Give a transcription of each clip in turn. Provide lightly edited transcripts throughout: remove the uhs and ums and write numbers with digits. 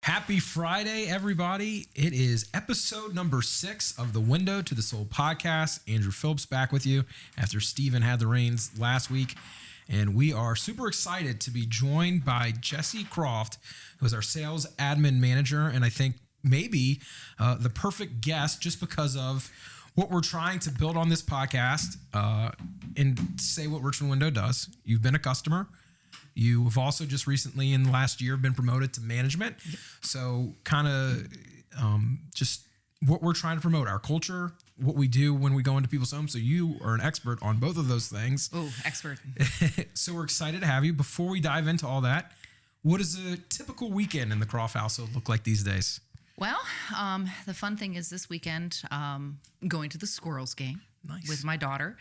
Happy Friday, everybody. It is episode number 6 of the Window to the Soul podcast. Andrew Phillips back with you after Steven had the reins last week. And we are super excited to be joined by Jessi Croft, who is our sales admin manager. And I think maybe the perfect guest just because of what we're trying to build on this podcast and say what Richmond Window does. You've been a customer. You have also just recently in the last year been promoted to management. Yep. So kind of just what we're trying to promote, our culture, what we do when we go into people's homes. So you are an expert on both of those things. Oh, expert. So we're excited to have you. Before we dive into all that, what does a typical weekend in the Croft household look like these days? Well, the fun thing is this weekend, going to the Squirrels game with my daughter.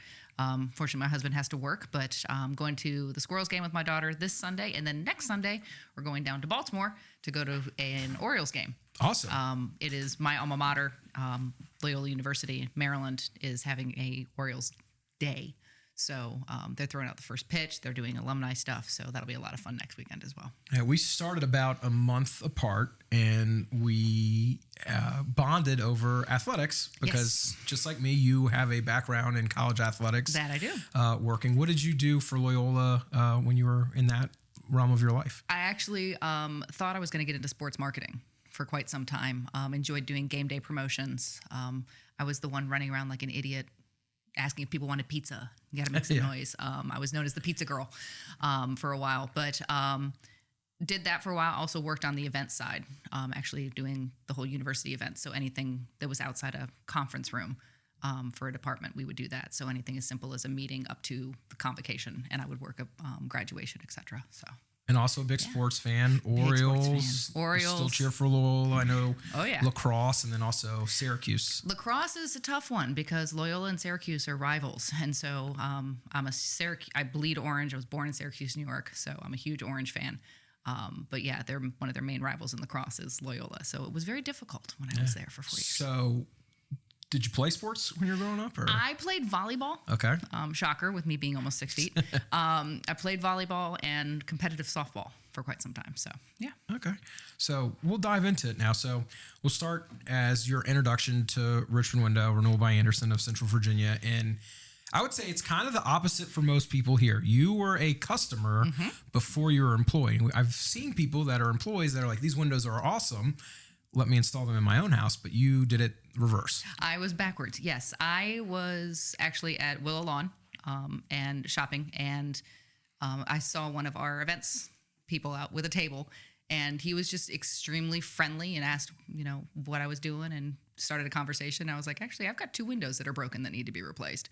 Fortunately, my husband has to work, but going to the Squirrels game with my daughter this Sunday. And then next Sunday, we're going down to Baltimore to go to an Orioles game. Awesome. It is my alma mater, Loyola University, Maryland, is having a Orioles day. So they're throwing out the first pitch. They're doing alumni stuff. So that'll be a lot of fun next weekend as well. Yeah, we started about a month apart, and we bonded over athletics because just like me, you have a background in college athletics. That I do. Working. What did you do for Loyola when you were in that realm of your life? I actually thought I was going to get into sports marketing for quite some time. Enjoyed doing game day promotions. I was the one running around like an idiot, asking if people wanted pizza. You got to make some noise. I was known as the pizza girl for a while, but did that for a while. Also worked on the event side, actually doing the whole university event. So anything that was outside a conference room for a department, we would do that. So anything as simple as a meeting up to the convocation, and I would work up graduation, etc. So. And also a big sports fan. Orioles. Still cheer for Loyola. I know lacrosse, and then also Syracuse. Lacrosse is a tough one because Loyola and Syracuse are rivals. And so I'm a Syracuse. I bleed orange. I was born in Syracuse, New York. So I'm a huge Orange fan. But yeah, they're one of their main rivals in lacrosse is Loyola. So it was very difficult when I was there for 4 years. So did you play sports when you were growing up? Or? I played volleyball. Okay. Shocker, with me being almost 6 feet. I played volleyball and competitive softball for quite some time. So, yeah. Okay. So we'll dive into it now. So we'll start as your introduction to Richmond Window, Renewal by Anderson of Central Virginia. And I would say it's kind of the opposite for most people here. You were a customer before you were employed. I've seen people that are employees that are like, these windows are awesome. Let me install them in my own house, but you did it reverse. I was backwards. Yes, I was actually at Willow Lawn and shopping, and I saw one of our events people out with a table, and he was just extremely friendly and asked, what I was doing and started a conversation. I was like, actually, I've got 2 windows that are broken that need to be replaced.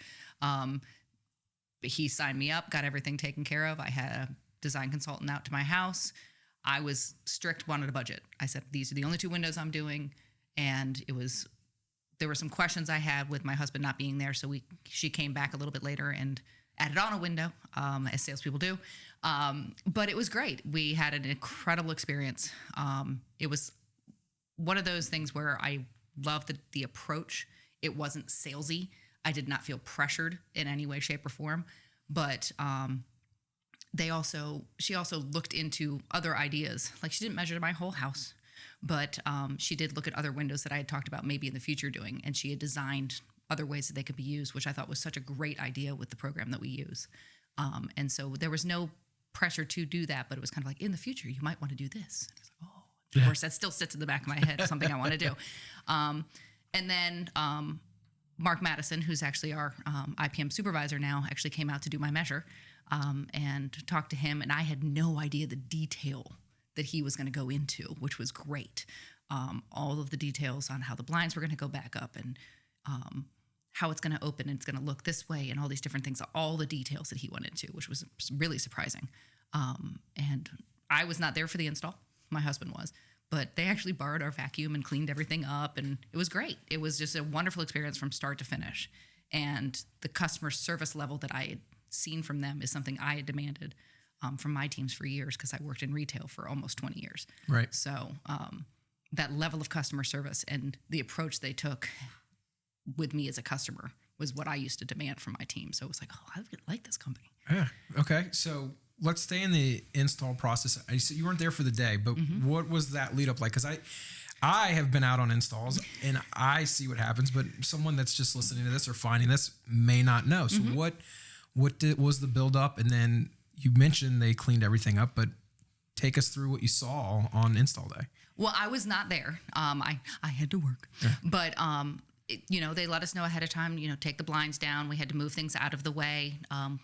He signed me up, got everything taken care of. I had a design consultant out to my house. I was strict, wanted a budget. I said, these are the only 2 windows I'm doing. And there were some questions I had with my husband not being there. So she came back a little bit later and added on a window, as salespeople do. But it was great. We had an incredible experience. It was one of those things where I loved the approach. It wasn't salesy. I did not feel pressured in any way, shape, or form. But she also looked into other ideas. Like, she didn't measure my whole house, but she did look at other windows that I had talked about maybe in the future doing, and she had designed other ways that they could be used, which I thought was such a great idea with the program that we use. And so there was no pressure to do that, but it was kind of like, in the future, you might want to do this. And I was like, oh, of course, that still sits in the back of my head, something I want to do. And then Mark Madison, who's actually our IPM supervisor now, actually came out to do my measure. And talked to him, and I had no idea the detail that he was going to go into, which was great. All of the details on how the blinds were going to go back up and how it's going to open and it's going to look this way and all these different things, all the details that he went into, which was really surprising. And I was not there for the install. My husband was. But they actually borrowed our vacuum and cleaned everything up, and it was great. It was just a wonderful experience from start to finish. And the customer service level that I had seen from them is something I had demanded from my teams for years because I worked in retail for almost 20 years. Right. So that level of customer service and the approach they took with me as a customer was what I used to demand from my team. So it was like, oh, I like this company. Yeah. Okay. So let's stay in the install process. I said you weren't there for the day, but what was that lead up like? Because I have been out on installs and I see what happens, but someone that's just listening to this or finding this may not know. So what was the build up? And then you mentioned they cleaned everything up, but take us through what you saw on install day. Well, I was not there. I had to work, but they let us know ahead of time, take the blinds down. We had to move things out of the way.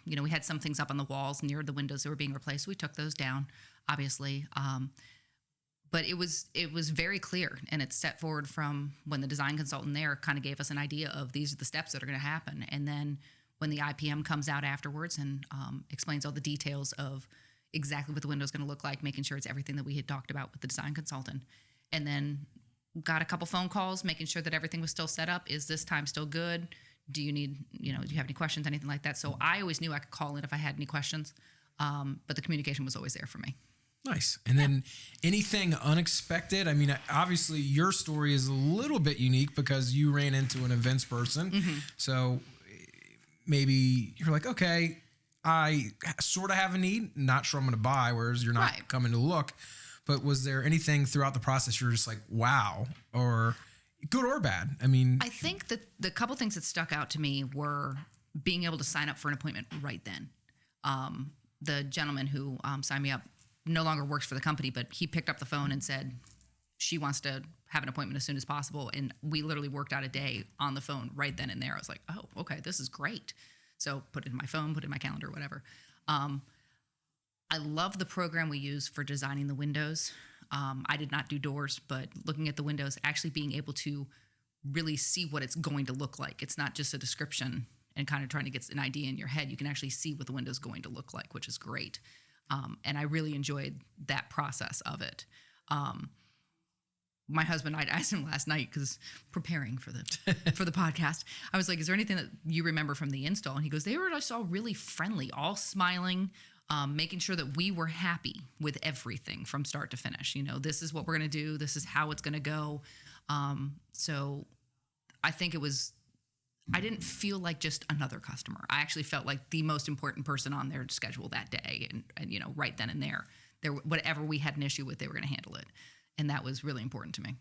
We had some things up on the walls near the windows that were being replaced. We took those down, obviously. But it was very clear, and it's set forward from when the design consultant there kind of gave us an idea of these are the steps that are going to happen. And then when the IPM comes out afterwards and explains all the details of exactly what the window is going to look like, making sure it's everything that we had talked about with the design consultant. And then got a couple phone calls, making sure that everything was still set up. Is this time still good? Do you need, do you have any questions, anything like that? So I always knew I could call in if I had any questions, but the communication was always there for me. Nice. And then anything unexpected? I mean, obviously your story is a little bit unique because you ran into an events person. So maybe you're like, okay, I sort of have a need, not sure I'm going to buy, whereas you're not coming to look. But was there anything throughout the process you're just like, wow, or good or bad? I mean, I think that the couple things that stuck out to me were being able to sign up for an appointment right then. The gentleman who signed me up no longer works for the company, but he picked up the phone and said she wants to have an appointment as soon as possible. And we literally worked out a day on the phone right then and there. I was like, oh, okay, this is great. So put it in my phone, put it in my calendar, whatever. I love the program we use for designing the windows. I did not do doors, but looking at the windows, actually being able to really see what it's going to look like. It's not just a description and kind of trying to get an idea in your head. You can actually see what the window's going to look like, which is great. And I really enjoyed that process of it. My husband, I asked him last night because preparing for the podcast, I was like, "Is there anything that you remember from the install?" And he goes, "They were just all really friendly, all smiling, making sure that we were happy with everything from start to finish. This is what we're going to do. This is how it's going to go." So I think I didn't feel like just another customer. I actually felt like the most important person on their schedule that day, and right then and there, whatever we had an issue with, they were going to handle it. And that was really important to me.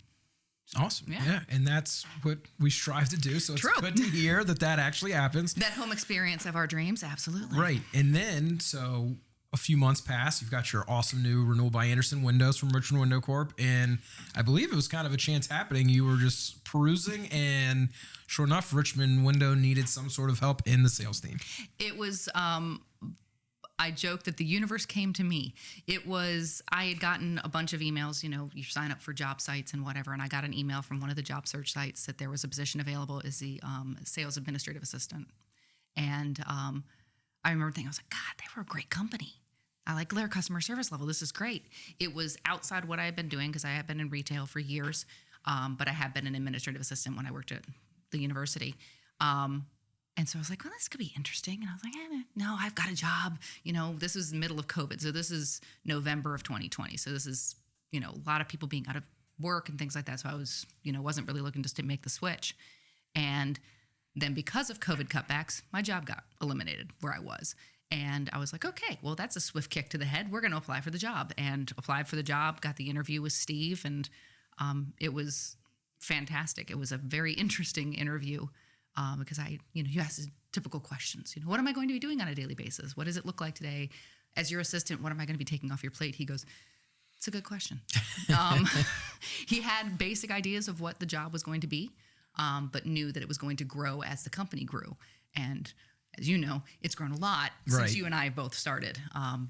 Awesome. Yeah. And that's what we strive to do. So it's good to hear that actually happens. That home experience of our dreams. Absolutely. Right. And then, so a few months pass, you've got your awesome new Renewal by Andersen windows from Richmond Window Corp. And I believe it was kind of a chance happening. You were just perusing and sure enough, Richmond Window needed some sort of help in the sales team. It was, I joke that the universe came to me. I had gotten a bunch of emails, you sign up for job sites and whatever. And I got an email from one of the job search sites that there was a position available as the sales administrative assistant. And I remember thinking, I was like, God, they were a great company. I like their customer service level. This is great. It was outside what I had been doing because I had been in retail for years. But I had been an administrative assistant when I worked at the university. And so I was like, well, this could be interesting. And I was like, no, I've got a job. This was the middle of COVID. So this is November of 2020. So this is, a lot of people being out of work and things like that. So I was, wasn't really looking just to make the switch. And then because of COVID cutbacks, my job got eliminated where I was. And I was like, okay, well, that's a swift kick to the head. We're going to apply for the job. And applied for the job, got the interview with Steve. And it was fantastic. It was a very interesting interview. Because you ask typical questions. What am I going to be doing on a daily basis? What does it look like today? As your assistant, what am I going to be taking off your plate? He goes, it's a good question. He had basic ideas of what the job was going to be, but knew that it was going to grow as the company grew. And as you know, it's grown a lot since you and I both started.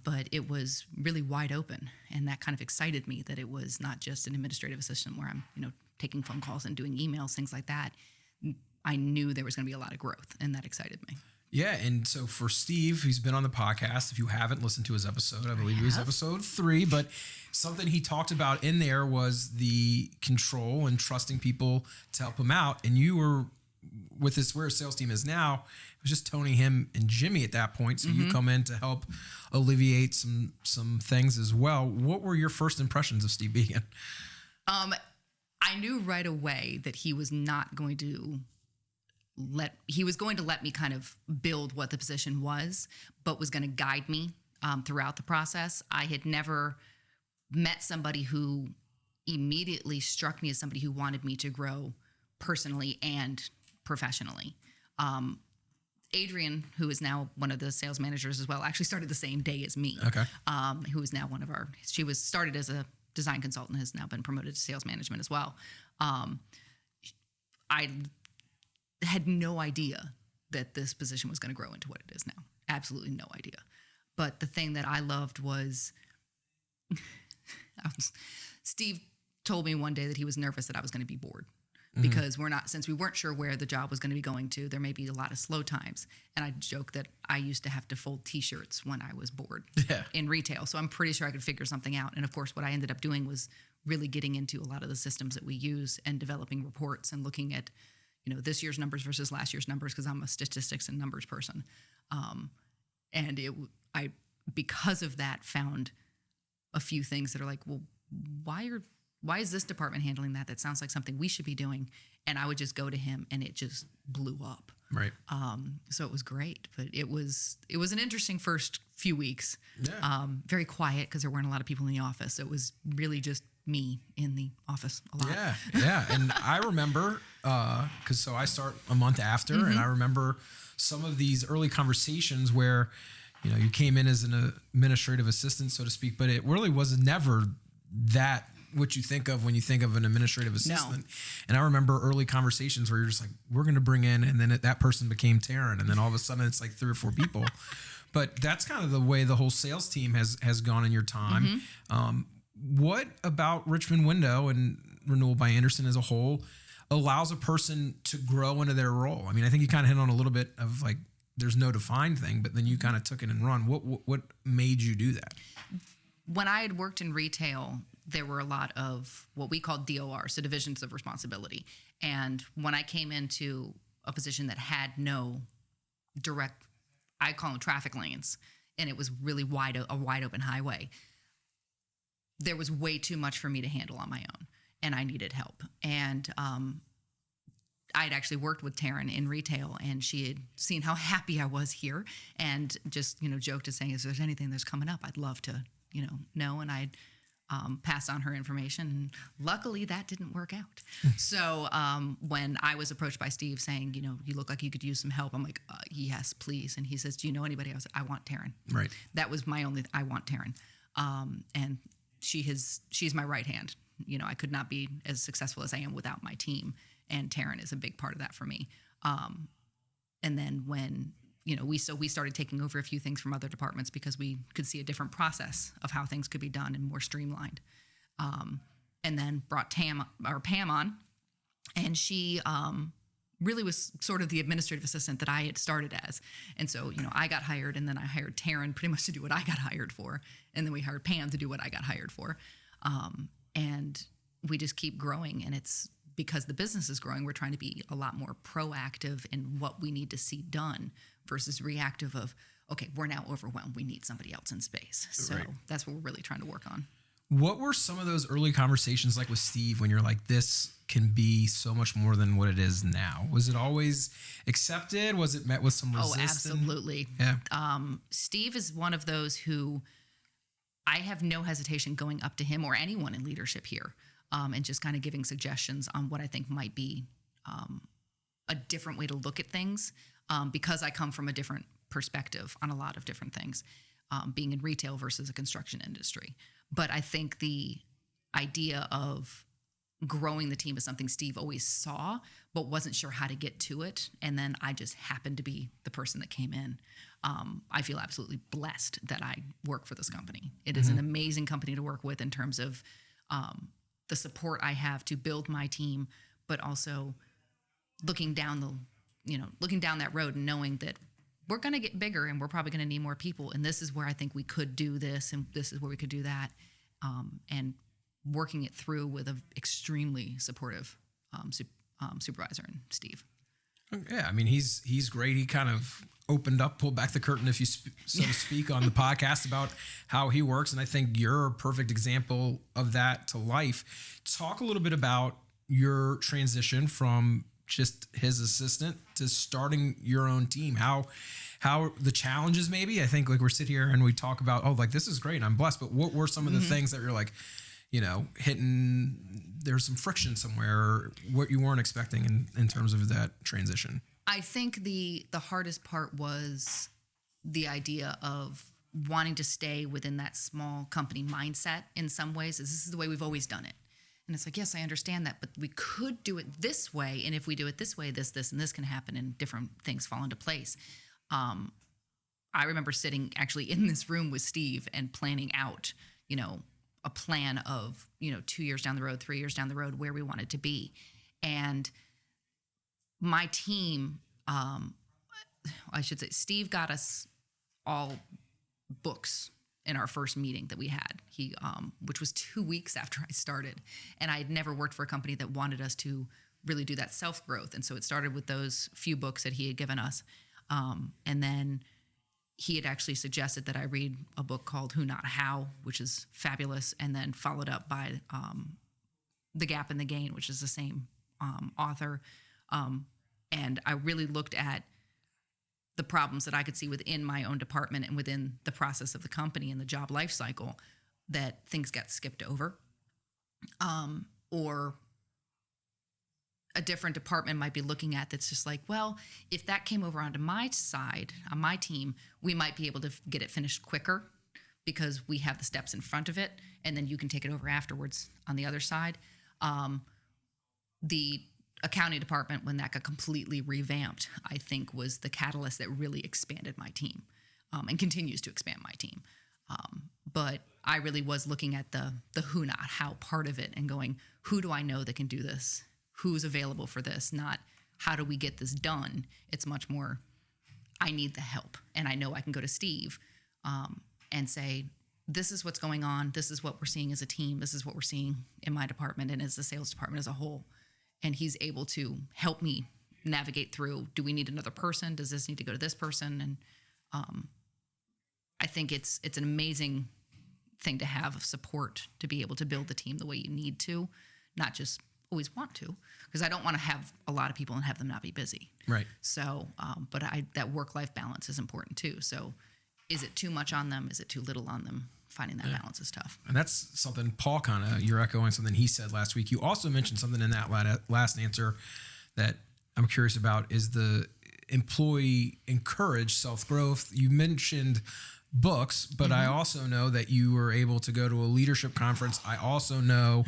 But it was really wide open. And that kind of excited me that it was not just an administrative assistant where I'm, taking phone calls and doing emails, things like that. I knew there was going to be a lot of growth, and that excited me. Yeah, and so for Steve, he's been on the podcast. If you haven't listened to his episode, I believe it was episode 3, but something he talked about in there was the control and trusting people to help him out. And you were with where his sales team is now, it was just Tony, him, and Jimmy at that point. So you come in to help alleviate some things as well. What were your first impressions of Steve Began? I knew right away that he was not going to let me kind of build what the position was, but was going to guide me throughout the process. I had never met somebody who immediately struck me as somebody who wanted me to grow personally and professionally. Adrian, who is now one of the sales managers as well, actually started the same day as me. Okay. Who is now she was started as a design consultant, has now been promoted to sales management as well. I had no idea that this position was going to grow into what it is now. Absolutely no idea. But the thing that I loved was Steve told me one day that he was nervous that I was going to be bored. Because since we weren't sure where the job was going to be going to, there may be a lot of slow times. And I joke that I used to have to fold t-shirts when I was bored in retail. So I'm pretty sure I could figure something out. And of course, what I ended up doing was really getting into a lot of the systems that we use and developing reports and looking at, this year's numbers versus last year's numbers, because I'm a statistics and numbers person. And I, because of that, found a few things that are like, well, why is this department handling that? That sounds like something we should be doing. And I would just go to him and it just blew up. Right. So it was great, but it was an interesting first few weeks. Yeah. Very quiet because there weren't a lot of people in the office. So it was really just me in the office a lot. Yeah. Yeah. And I remember, so I start a month after, and I remember some of these early conversations where, you came in as an administrative assistant, so to speak, but it really was never that what you think of when you think of an administrative assistant. No. And I remember early conversations where you're just like, we're going to bring in, and then that person became Taryn. And then all of a sudden it's like 3 or 4 people. But that's kind of the way the whole sales team has gone in your time. What about Richmond Window and Renewal by Andersen as a whole allows a person to grow into their role? I mean, I think you kind of hit on a little bit of like, there's no defined thing, but then you kind of took it and run. What made you do that? When I had worked in retail, there were a lot of what we called DOR, so divisions of responsibility. And when I came into a position that had no direct, I call them traffic lanes, and it was really a wide open highway, there was way too much for me to handle on my own, and I needed help. And I'd actually worked with Taryn in retail, and she had seen how happy I was here, and just joked to saying, "If there's anything that's coming up, I'd love to know." And I'd pass on her information. And luckily that didn't work out. So when I was approached by Steve saying, you look like you could use some help, I'm like, yes, please. And he says, do you know anybody? I was like, I want Taryn. Right. That was my only, I want Taryn. And she's my right hand. I could not be as successful as I am without my team. And Taryn is a big part of that for me. And then when we started taking over a few things from other departments because we could see a different process of how things could be done and more streamlined. And then brought Pam on, and she really was sort of the administrative assistant that I had started as. And so, I got hired, and then I hired Taryn pretty much to do what I got hired for. And then we hired Pam to do what I got hired for. And we just keep growing, and it's because the business is growing, we're trying to be a lot more proactive in what we need to see done versus reactive of, okay, we're now overwhelmed, we need somebody else in space. So That's what we're really trying to work on. What were some of those early conversations like with Steve when you're like, this can be so much more than what it is now? Was it always accepted? Was it met with some resistance? Oh, absolutely. Yeah. Steve is one of those who I have no hesitation going up to him or anyone in leadership here and just kind of giving suggestions on what I think might be a different way to look at things because I come from a different perspective on a lot of different things, being in retail versus a construction industry. But I think the idea of growing the team is something Steve always saw, but wasn't sure how to get to it. And then I just happened to be the person that came in. I feel absolutely blessed that I work for this company. It is an amazing company to work with in terms of the support I have to build my team, but also looking down that road and knowing that we're going to get bigger and we're probably going to need more people. And this is where I think we could do this and this is where we could do that. And working it through with an extremely supportive supervisor and Steve. Yeah, I mean, he's great. He kind of opened up, pulled back the curtain, if you so to speak, on the podcast about how he works. And I think you're a perfect example of that to life. Talk a little bit about your transition from just his assistant to starting your own team? How the challenges, maybe? I think like we're sitting here and we talk about, oh, like this is great, I'm blessed, but what were some of the things that you're like, there's some friction somewhere, or what you weren't expecting in terms of that transition? I think the hardest part was the idea of wanting to stay within that small company mindset in some ways. This is the way we've always done it. And it's like, yes, I understand that, but we could do it this way. And if we do it this way, this, and this can happen, and different things fall into place. I remember sitting actually in this room with Steve and planning out, a plan of, 2 years down the road, 3 years down the road, where we wanted to be. And my team, I should say, Steve got us all books in our first meeting that we had. He, which was 2 weeks after I started, and I had never worked for a company that wanted us to really do that self-growth. And so it started with those few books that he had given us. And then he had actually suggested that I read a book called Who Not How, which is fabulous, and then followed up by The Gap and the Gain, which is the same author. And I really looked at the problems that I could see within my own department and within the process of the company and the job life cycle, that things got skipped over. Or a different department might be looking at that's just like, well, if that came over onto my side, on my team, we might be able to get it finished quicker because we have the steps in front of it, and then you can take it over afterwards on the other side. The accounting department, when that got completely revamped, I think was the catalyst that really expanded my team, and continues to expand my team. But I really was looking at the who, not how part of it, and going, who do I know that can do this? Who's available for this? Not how do we get this done? It's much more, I need the help. And I know I can go to Steve and say, this is what's going on. This is what we're seeing as a team. This is what we're seeing in my department and as the sales department as a whole. And he's able to help me navigate through, do we need another person? Does this need to go to this person? And I think it's an amazing thing to have support, to be able to build the team the way you need to, not just always want to, because I don't want to have a lot of people and have them not be busy. Right. So, but that work-life balance is important too. So is it too much on them? Is it too little on them? Finding that balance is tough. And that's something Paul you're echoing something he said last week. You also mentioned something in that last answer that I'm curious about, is the employee encourage self-growth. You mentioned books, but I also know that you were able to go to a leadership conference. I also know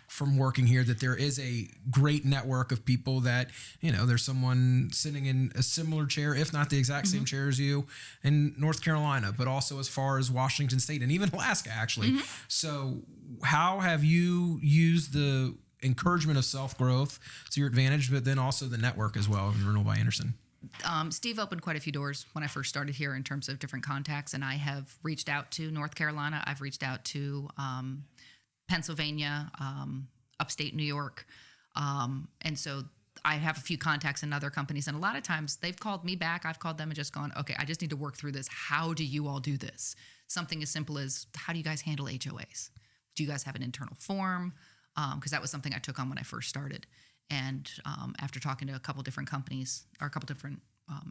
from working here that there is a great network of people that, there's someone sitting in a similar chair, if not the exact same chair as you, in North Carolina, but also as far as Washington State and even Alaska, actually. So how have you used the encouragement of self-growth to your advantage, but then also the network as well in Renewal by Andersen? Steve opened quite a few doors when I first started here in terms of different contacts, and I have reached out to North Carolina. I've reached out to Pennsylvania, upstate New York. And so I have a few contacts in other companies, and a lot of times they've called me back. I've called them and just gone, okay, I just need to work through this. How do you all do this? Something as simple as, how do you guys handle HOAs? Do you guys have an internal form? Because that was something I took on when I first started. And after talking to a couple different companies, or a couple different,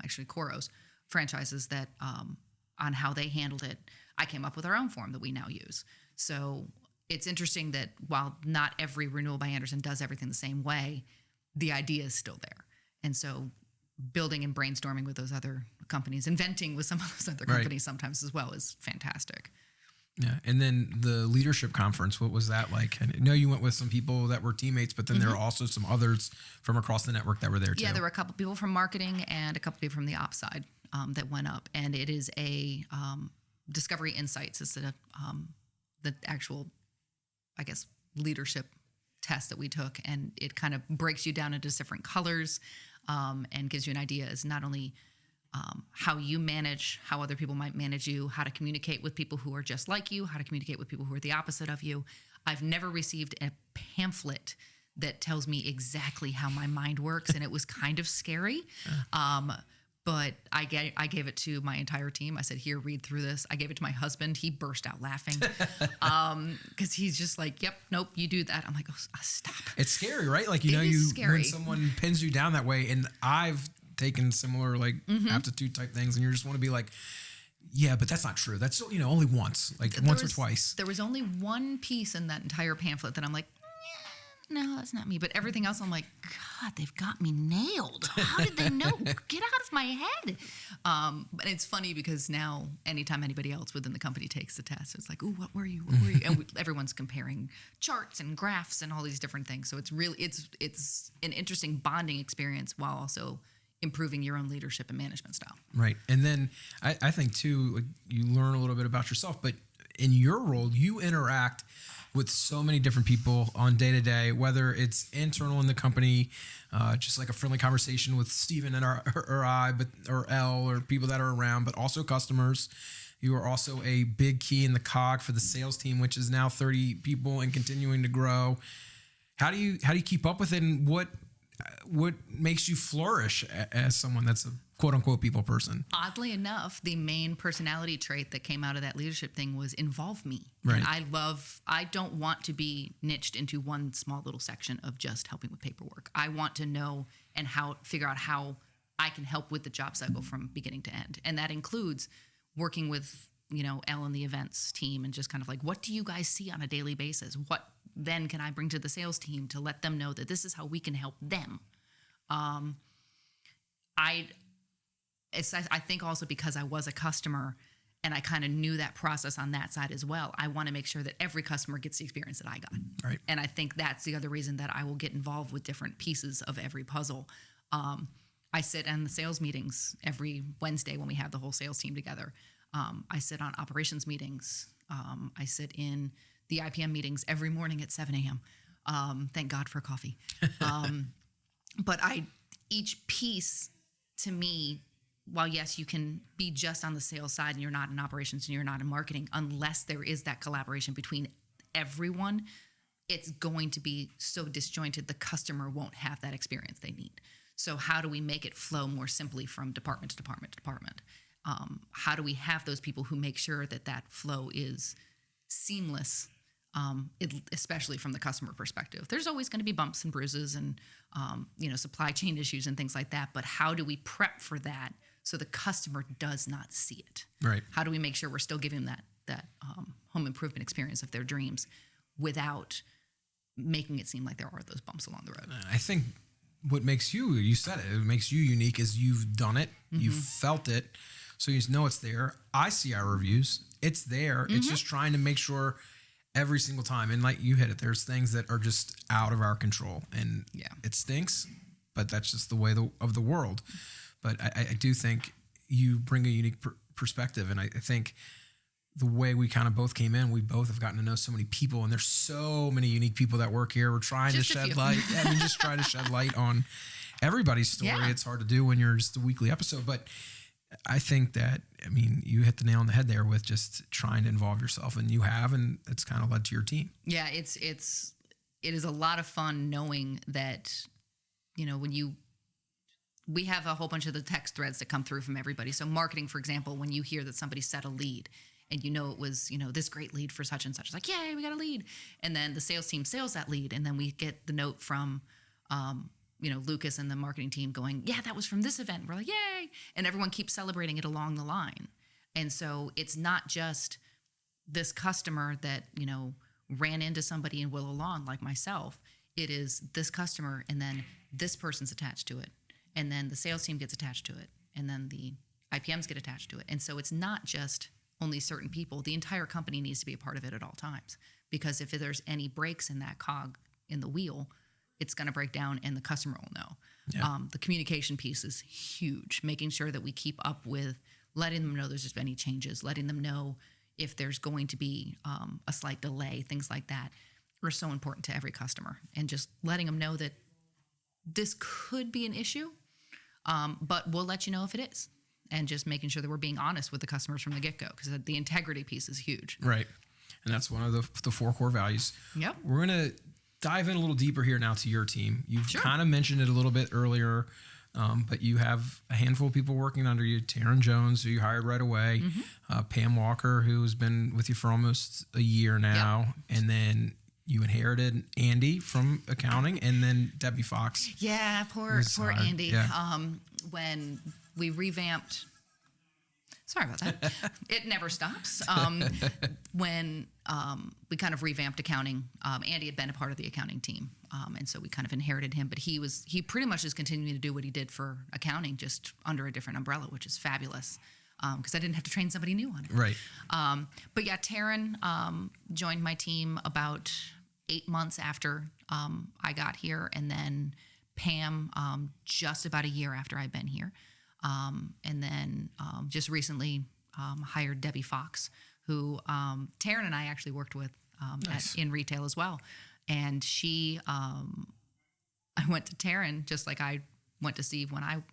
actually Coros franchises that on how they handled it, I came up with our own form that we now use. So it's interesting that while not every Renewal by Andersen does everything the same way, the idea is still there. And so building and brainstorming with those other companies, inventing with some of those other companies sometimes as well, is fantastic. Yeah. And then the leadership conference, what was that like? I know you went with some people that were teammates, but then there were also some others from across the network that were there too. Yeah, there were a couple people from marketing and a couple people from the ops side that went up. And it is a Discovery Insights is the actual, I guess, leadership test that we took, and it kind of breaks you down into different colors and gives you an idea as not only how you manage, how other people might manage you, how to communicate with people who are just like you, how to communicate with people who are the opposite of you. I've never received a pamphlet that tells me exactly how my mind works, and it was kind of scary. But I gave it to my entire team. I said, here, read through this. I gave it to my husband. He burst out laughing because he's just like, yep, nope, you do that. I'm like, oh, stop. It's scary, right? Like, scary. When someone pins you down that way, and I've taken similar like aptitude type things, and you just want to be like, yeah, but that's not true. That's, only once, once or twice. There was only one piece in that entire pamphlet that I'm like, no, that's not me. But everything else, I'm like, God, they've got me nailed. How did they know? Get out of my head. But it's funny because now anytime anybody else within the company takes the test, it's like, ooh, what were you? What were you? And everyone's comparing charts and graphs and all these different things. So it's really, it's an interesting bonding experience while also improving your own leadership and management style. Right. And then I think too, like, you learn a little bit about yourself, but in your role, you interact with so many different people on day to day, whether it's internal in the company, just like a friendly conversation with Steven and or Elle or people that are around, but also customers. You are also a big key in the cog for the sales team, which is now 30 people and continuing to grow. How do you keep up with it, and what makes you flourish as someone that's a quote unquote people person? Oddly enough, the main personality trait that came out of that leadership thing was involve me. Right. And I don't want to be niched into one small little section of just helping with paperwork. I want to know and figure out how I can help with the job cycle from beginning to end. And that includes working with, Elle and the events team and just kind of like, what do you guys see on a daily basis? What then can I bring to the sales team to let them know that this is how we can help them? I think also because I was a customer and I kind of knew that process on that side as well, I want to make sure that every customer gets the experience that I got. Right. And I think that's the other reason that I will get involved with different pieces of every puzzle. I sit in the sales meetings every Wednesday when we have the whole sales team together. I sit on operations meetings. I sit in the IPM meetings every morning at 7 a.m. Thank God for coffee. But each piece to me, while yes, you can be just on the sales side and you're not in operations and you're not in marketing, unless there is that collaboration between everyone, it's going to be so disjointed, the customer won't have that experience they need. So how do we make it flow more simply from department to department to department? How do we have those people who make sure that flow is seamless, especially from the customer perspective? There's always going to be bumps and bruises and, supply chain issues and things like that. But how do we prep for that so the customer does not see it? Right. How do we make sure we're still giving them that home improvement experience of their dreams without making it seem like there are those bumps along the road? I think what makes you said it makes you unique is you've done it, you've felt it, so you know it's there. I see our reviews. It's there. It's just trying to make sure every single time. And like you hit it, there's things that are just out of our control. And it stinks, but that's just the way of the world. But I do think you bring a unique perspective. And I think the way we kind of both came in, we both have gotten to know so many people. And there's so many unique people that work here. We're trying to shed light. Just try to shed light on everybody's story. Yeah. It's hard to do when you're just a weekly episode. But I think that, you hit the nail on the head there with just trying to involve yourself, and you have, and it's kind of led to your team. Yeah, it is a lot of fun knowing that, we have a whole bunch of the text threads that come through from everybody. So marketing, for example, when you hear that somebody set a lead and it was, this great lead for such and such, it's like, yay, we got a lead. And then the sales team sales that lead. And then we get the note from, Lucas and the marketing team going, yeah, that was from this event. We're like, yay. And everyone keeps celebrating it along the line. And so it's not just this customer that, ran into somebody in Willow Lawn like myself. It is this customer, and then this person's attached to it. And then the sales team gets attached to it. And then the IPMs get attached to it. And so it's not just only certain people. The entire company needs to be a part of it at all times. Because if there's any breaks in that cog in the wheel, it's going to break down and the customer will know. Yeah. The communication piece is huge, making sure that we keep up with letting them know there's just any changes, letting them know if there's going to be a slight delay, things like that are so important to every customer. And just letting them know that this could be an issue, but we'll let you know if it is. And just making sure that we're being honest with the customers from the get-go, because the integrity piece is huge. Right. And that's one of the 4 core values. Yep. We're going to dive in a little deeper here now to your team. You've kind of mentioned it a little bit earlier, But you have a handful of people working under you. Taryn Jones, who you hired right away. Pam Walker, who's been with you for almost a year now. Yep. And then you inherited Andy from accounting, and then Debbie Fox. Yeah, poor Andy. Yeah. When we revamped, sorry about that. It never stops. When we kind of revamped accounting, Andy had been a part of the accounting team, and so we kind of inherited him. But he pretty much is continuing to do what he did for accounting, just under a different umbrella, which is fabulous. Because I didn't have to train somebody new on it. Right. But yeah, Taryn joined my team about 8 months after I got here, and then Pam just about a year after I've been here. And then just recently hired Debbie Fox, who Taryn and I actually worked with in retail as well. And I went to Taryn just like I went to Steve when I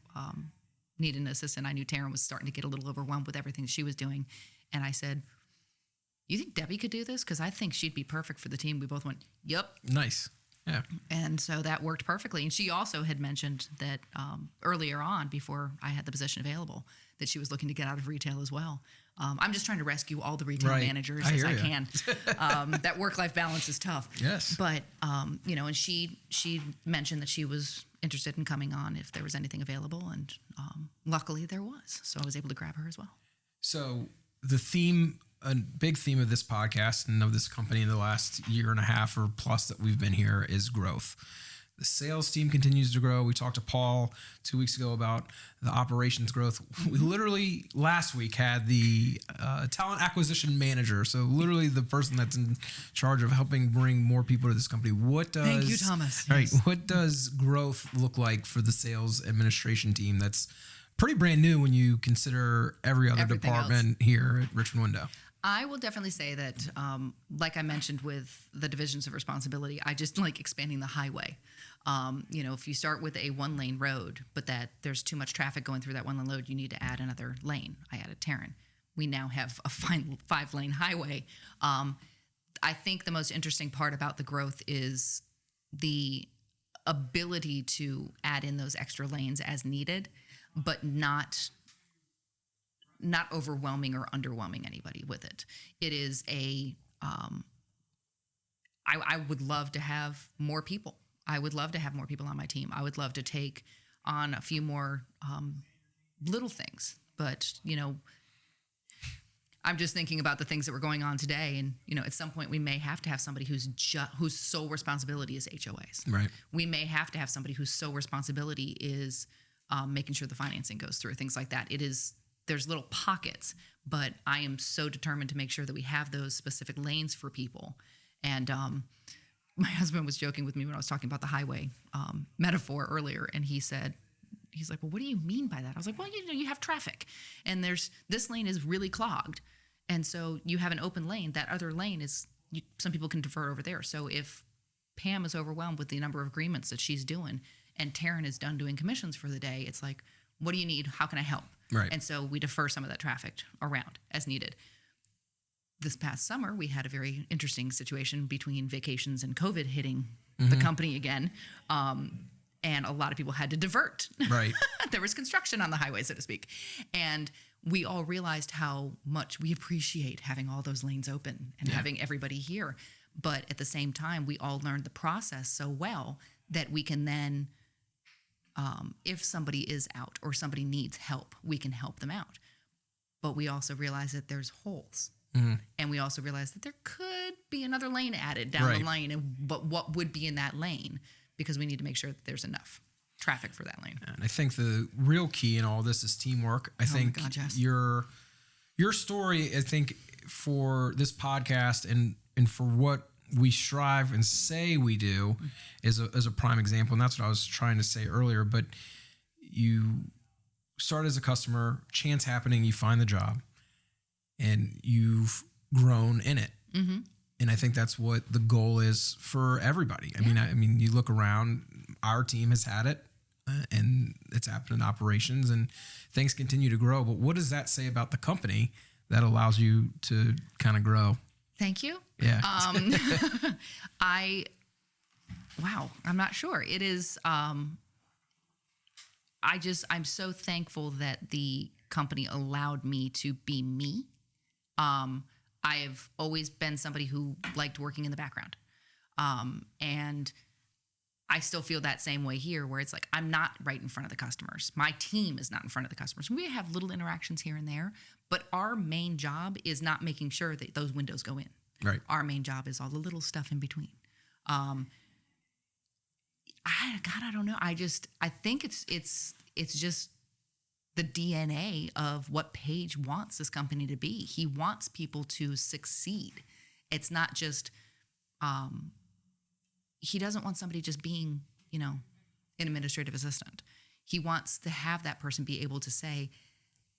needed an assistant. I knew Taryn was starting to get a little overwhelmed with everything she was doing. And I said, you think Debbie could do this? Because I think she'd be perfect for the team. We both went, yep. Nice. Yeah. And so that worked perfectly. And she also had mentioned that earlier on, before I had the position available, that she was looking to get out of retail as well. I'm just trying to rescue all the retail managers as I can. That work-life balance is tough. Yes. But, and she mentioned that she was interested in coming on if there was anything available. And luckily there was. So I was able to grab her as well. So a big theme of this podcast and of this company in the last year and a half or plus that we've been here is growth. The sales team continues to grow. We talked to Paul 2 weeks ago about the operations growth. We literally last week had the talent acquisition manager. So literally the person that's in charge of helping bring more people to this company. Thank you, Thomas. Right. Yes. What does growth look like for the sales administration team that's pretty brand new when you consider every other department here at Richmond Window? I will definitely say that, like I mentioned with the divisions of responsibility, I just like expanding the highway. If you start with a 1-lane road, but that there's too much traffic going through that 1-lane road, you need to add another lane. I added Taryn. We now have a 5-lane highway. I think the most interesting part about the growth is the ability to add in those extra lanes as needed, but not overwhelming or underwhelming anybody with it. It is I would love to have more people. I would love to have more people on my team. I would love to take on a few more little things. But, I'm just thinking about the things that were going on today. And, at some point we may have to have somebody whose sole responsibility is HOAs. Right. We may have to have somebody whose sole responsibility is making sure the financing goes through, things like that. There's little pockets, but I am so determined to make sure that we have those specific lanes for people. And my husband was joking with me when I was talking about the highway metaphor earlier, and he's like, well, what do you mean by that? I was like, well, you have traffic, and this lane is really clogged, and so you have an open lane. That other lane some people can divert over there. So if Pam is overwhelmed with the number of agreements that she's doing, and Taryn is done doing commissions for the day, it's like, what do you need? How can I help? Right. And so we defer some of that traffic around as needed. This past summer, we had a very interesting situation between vacations and COVID hitting the company again. And a lot of people had to divert. Right. There was construction on the highway, so to speak. And we all realized how much we appreciate having all those lanes open and having everybody here. But at the same time, we all learned the process so well that we can then, if somebody is out or somebody needs help, we can help them out. But we also realize that there's holes. Mm-hmm. And we also realize that there could be another lane added down the lane. But what would be in that lane? Because we need to make sure that there's enough traffic for that lane. And I think the real key in all this is teamwork. I think my God, yes. your story, I think, for this podcast and for what we strive and say we do is a prime example. And that's what I was trying to say earlier. But you start as a customer, chance happening, you find the job, and you've grown in it. Mm-hmm. And I think that's what the goal is for everybody. I mean, you look around, our team has had it, and it's happened in operations, and things continue to grow. But what does that say about the company that allows you to kind of grow? Thank you. Yeah. I'm not sure. It is, I'm so thankful that the company allowed me to be me. I've always been somebody who liked working in the background. And I still feel that same way here, where it's like, I'm not right in front of the customers. My team is not in front of the customers. We have little interactions here and there, but our main job is not making sure that those windows go in. Right. Our main job is all the little stuff in between. I don't know. I think it's just the DNA of what Paige wants this company to be. He wants people to succeed. It's not just, he doesn't want somebody just being, an administrative assistant. He wants to have that person be able to say,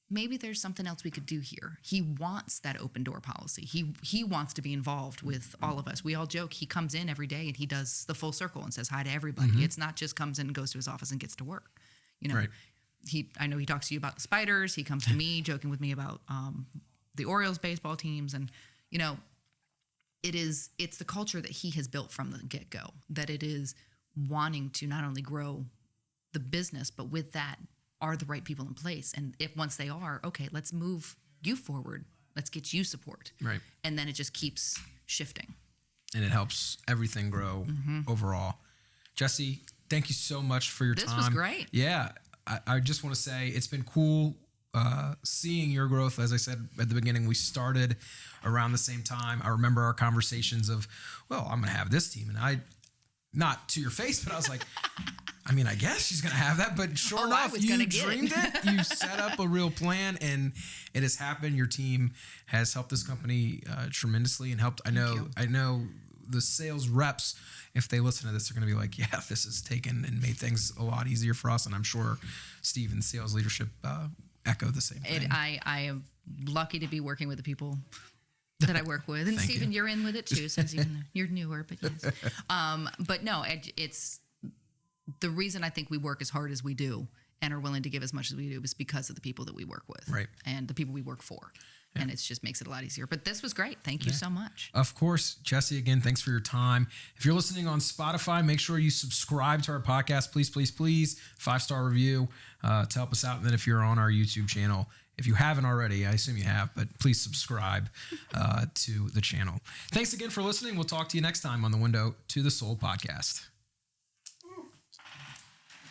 maybe there's something else we could do here. He wants that open door policy. He wants to be involved with all of us. We all joke, he comes in every day and he does the full circle and says hi to everybody. Mm-hmm. It's not just comes in and goes to his office and gets to work. Right. I know he talks to you about the Spiders. He comes to me joking with me about the Orioles baseball teams. And, it's the culture that he has built from the get-go, that it is wanting to not only grow the business, but with that are the right people in place. And if once they are, okay, let's move you forward. Let's get you support. Right. And then it just keeps shifting. And it helps everything grow overall. Jessi, thank you so much for your time. This was great. Yeah. I just want to say it's been cool seeing your growth. As I said at the beginning, we started around the same time. I remember our conversations of, well, I'm going to have this team. And I, not to your face, but I was like, I guess she's going to have that. But sure enough, you dreamed it. You set up a real plan, and it has happened. Your team has helped this company tremendously and helped. I know the sales reps, if they listen to this, they're going to be like, yeah, this has taken and made things a lot easier for us. And I'm sure Steve and sales leadership echo the same thing. I am lucky to be working with the people that I work with. And Stephen, you're in with it too, since you're newer, but yes. But no, it's the reason I think we work as hard as we do and are willing to give as much as we do is because of the people that we work with. Right. And the people we work for. Yeah. And it just makes it a lot easier. But this was great. Thank you so much. Of course. Jessi, again, thanks for your time. If you're listening on Spotify, make sure you subscribe to our podcast. Please, please, please. 5-star review to help us out. And then if you're on our YouTube channel, if you haven't already, I assume you have, but please subscribe to the channel. Thanks again for listening. We'll talk to you next time on the Window to the Soul podcast.